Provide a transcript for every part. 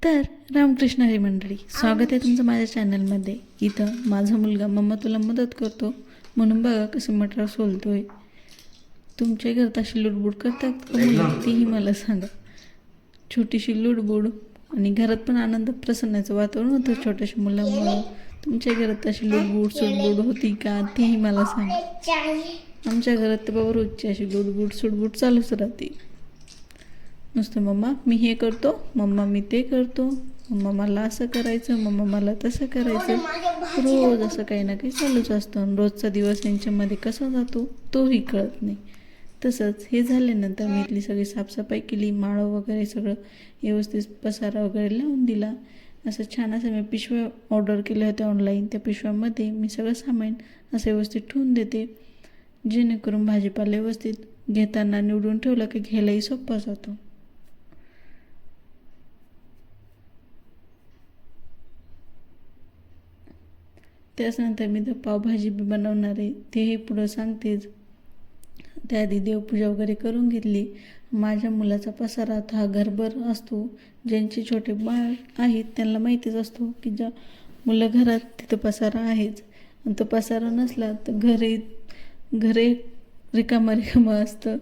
तर रामकृष्ण हरी मंडळी, स्वागत आहे तुमचं माझ्या चॅनलमध्ये. इथं माझा मुलगा मम्मा तुला मदत करतो म्हणून बघा कसं मटर सोलतोय. तुमच्या घरात अशी लुडबुड करतात का मुलं, तीही मला सांगा. छोटीशी लुडबुड आणि घरात पण आनंद प्रसन्नाचं वातावरण होतं छोट्याशा मुलामुळं. तुमच्या घरात अशी लुडबुड सुडबुड होती का, तीही मला सांगा. आमच्या घरात तर बाबा रोजची अशी लुडबुड सुडबुड चालूच राहते. नुसतं मम्मा मी हे करतो, मम्मा मी ते करतो, मम्मा मला असं करायचं, मम्मा मला तसं करायचं. रोज असं काही ना काही चालूच असतं. रोजचा दिवस यांच्यामध्ये कसा जातो तोही कळत नाही. तसंच हे झाल्यानंतर मी इथली सगळी साफसफाई केली, माळं वगैरे सगळं व्यवस्थित पसारा वगैरे लावून दिला. असं छान असं मी पिशव्या ऑर्डर केल्या होत्या ऑनलाईन. त्या पिशव्यामध्ये मी सगळं सामान असं व्यवस्थित ठेवून देते, जेणेकरून भाजीपाला व्यवस्थित घेताना निवडून ठेवलं की घ्यायलाही सोपा जातो. त्याच्यानंतर मी तर पावभाजी बी बनवणार आहे, तेही पुढं सांगतेच. त्याआधी देवपूजा वगैरे करून घेतली. माझ्या मुलाचा पसारा हा घरभर असतो. ज्यांचे छोटे बाळ आहेत त्यांना माहितीच असतो की ज्या मुलं घरात तिथं पसारा आहेच. आणि तो पसारा नसला तर घरे रिकामं असतं.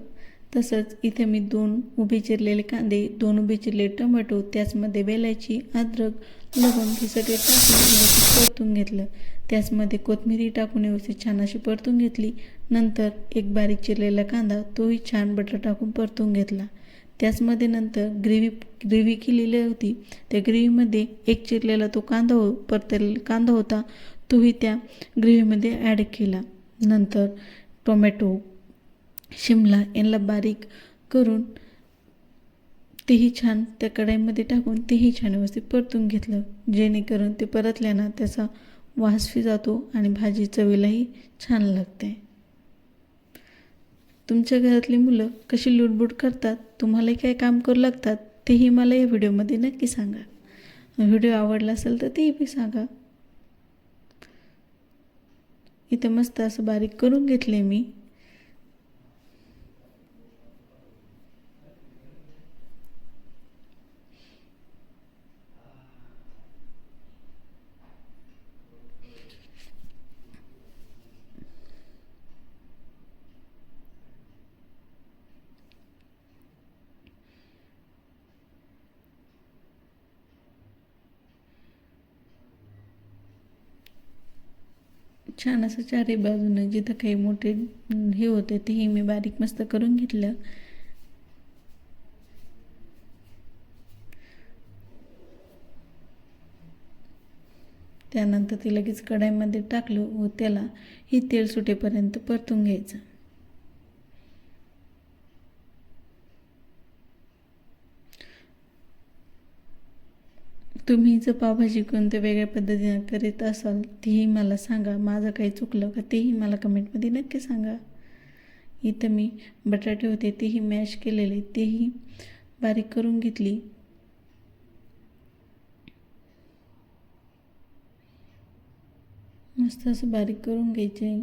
तसंच इथे मी 2 उभे चिरलेले कांदे, 2 उभे चिरलेले टोमॅटो, त्याचमध्ये वेलायची, अद्रक, लवंग हे सगळे टाकून व्यवस्थित परतून घेतलं. त्याचमध्ये कोथिंबीर टाकून व्यवस्थित छान अशी परतून घेतली. नंतर एक बारीक चिरलेला कांदा, तोही छान बटर टाकून परतून घेतला. त्याचमध्ये नंतर ग्रेव्ही केलेली होती. त्या ग्रेव्हीमध्ये एक चिरलेला तो परतलेला कांदा होता, तोही त्या ग्रेव्हीमध्ये ॲड केला. नंतर टोमॅटो, शिमला यांना बारीक करून तेही छान त्या कढईमध्ये टाकून तेही छान व्यवस्थित परतून घेतलं, जेणेकरून ते परतल्यानं त्याचा वासही जातो आणि भाजी चवीलाही छान लागते. तुमच्या घरातली मुलं कशी लुडबुड करतात, तुम्हालाही काय काम करू लागतात, तेही मला या व्हिडिओमध्ये नक्की सांगा. व्हिडिओ आवडला असेल तर तेही बी सांगा. इथे मस्त असं बारीक करून घेतले मी. छान असं चारही बाजूनं जिथं काही मोठे हे होते तेही मी बारीक मस्त करून घेतलं. त्यानंतर ते लगेच कढईमध्ये टाकलं व त्याला ही तेल सुटेपर्यंत परतून घ्यायचं. तुम्ही जर पावभाजी कोणत्या वेगळ्या पद्धतीने करीत असाल तेही मला सांगा. माझं काही चुकलं का तेही मला कमेंटमध्ये नक्की सांगा. इथं मी बटाटे होते तेही मॅश केलेले, तेही बारीक करून घेतली. मस्त असं बारीक करून घ्यायचे.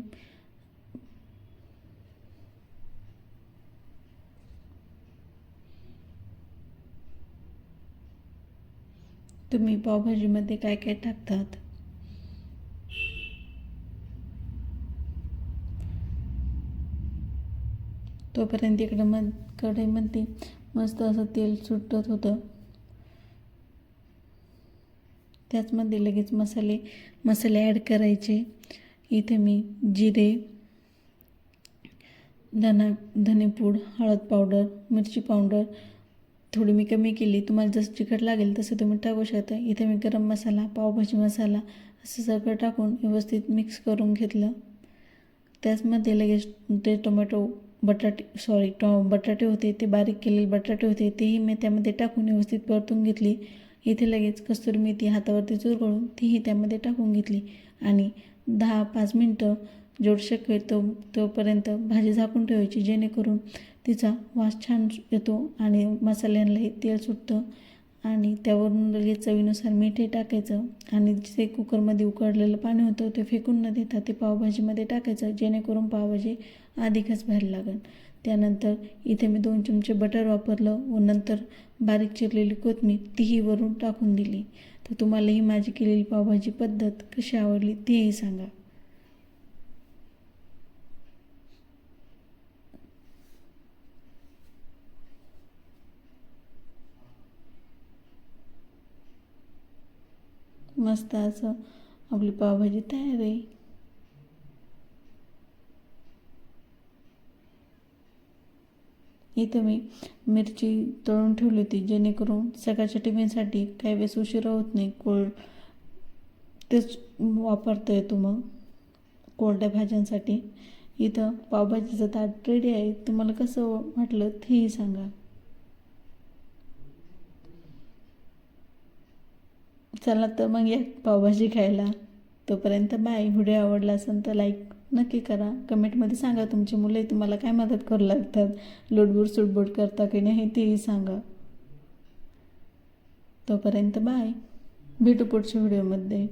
तुम्ही पावभाजीमध्ये काय काय टाकतात, तोपर्यंत इकडं कढईमध्ये मस्त असं तेल सुटत होतं. त्याचमध्ये लगेच मसाले ॲड करायचे. इथे मी जिरे, धनेपूड, हळद पावडर, मिरची पावडर थोडी मी कमी केली. तुम्हाला जसं तिखट लागेल तसं तुम्ही टाकू शकता. इथे मी गरम मसाला, पावभाजी मसाला असं सगळं टाकून व्यवस्थित मिक्स करून घेतलं. त्याचमध्ये लगेच ते बटाटे होते, ते बारीक केलेले बटाटे होते, तेही मी त्यामध्ये टाकून व्यवस्थित परतून घेतली. इथे लगेच कस्तुरी मेथी हातावरती चुरगळून तीही त्यामध्ये टाकून घेतली आणि 10-5 मिनटं जेवढं शक्य तोपर्यंत भाजी झाकून ठेवायची, जेणेकरून तिचा वास छान येतो आणि मसाल्यांनाही तेल सुटतं. आणि त्यावरून लगेच चवीनुसार मीठही टाकायचं आणि जे कुकरमध्ये उकळलेलं पाणी होतं ते फेकून न देता ते पावभाजीमध्ये टाकायचं, जेणेकरून पावभाजी अधिकच भारी लागेल. त्यानंतर इथे मी 2 चमचे बटर वापरलं व नंतर बारीक चिरलेली कोथिंबीर तीही वरून टाकून दिली. तर तुम्हाला ही माझी केलेली पावभाजी पद्धत कशी आवडली तेही सांगा. मस्त असं आपली पावभाजी तयार आहे. इथं मी मिरची तळून ठेवली होती जेणेकरून सकाळच्या टिफिनसाठी काही वेळेस उशिरा होत नाही. तेच वापरता येतो मग कोरड्या भाज्यांसाठी. इथं पावभाजीचं ताट रेडी आहे. तुम्हाला कसं वाटलं तेही सांगा. चला तर मग या पावभाजी खायला. तोपर्यंत बाय. व्हिडिओ आवडला असेल तर लाईक नक्की करा. कमेंटमध्ये सांगा तुमची मुले तुम्हाला काय मदत करू लागतात, लुडबुड सुडबुड करता की नाही तेही सांगा. तोपर्यंत बाय. भेटू पुढच्या व्हिडिओमध्ये.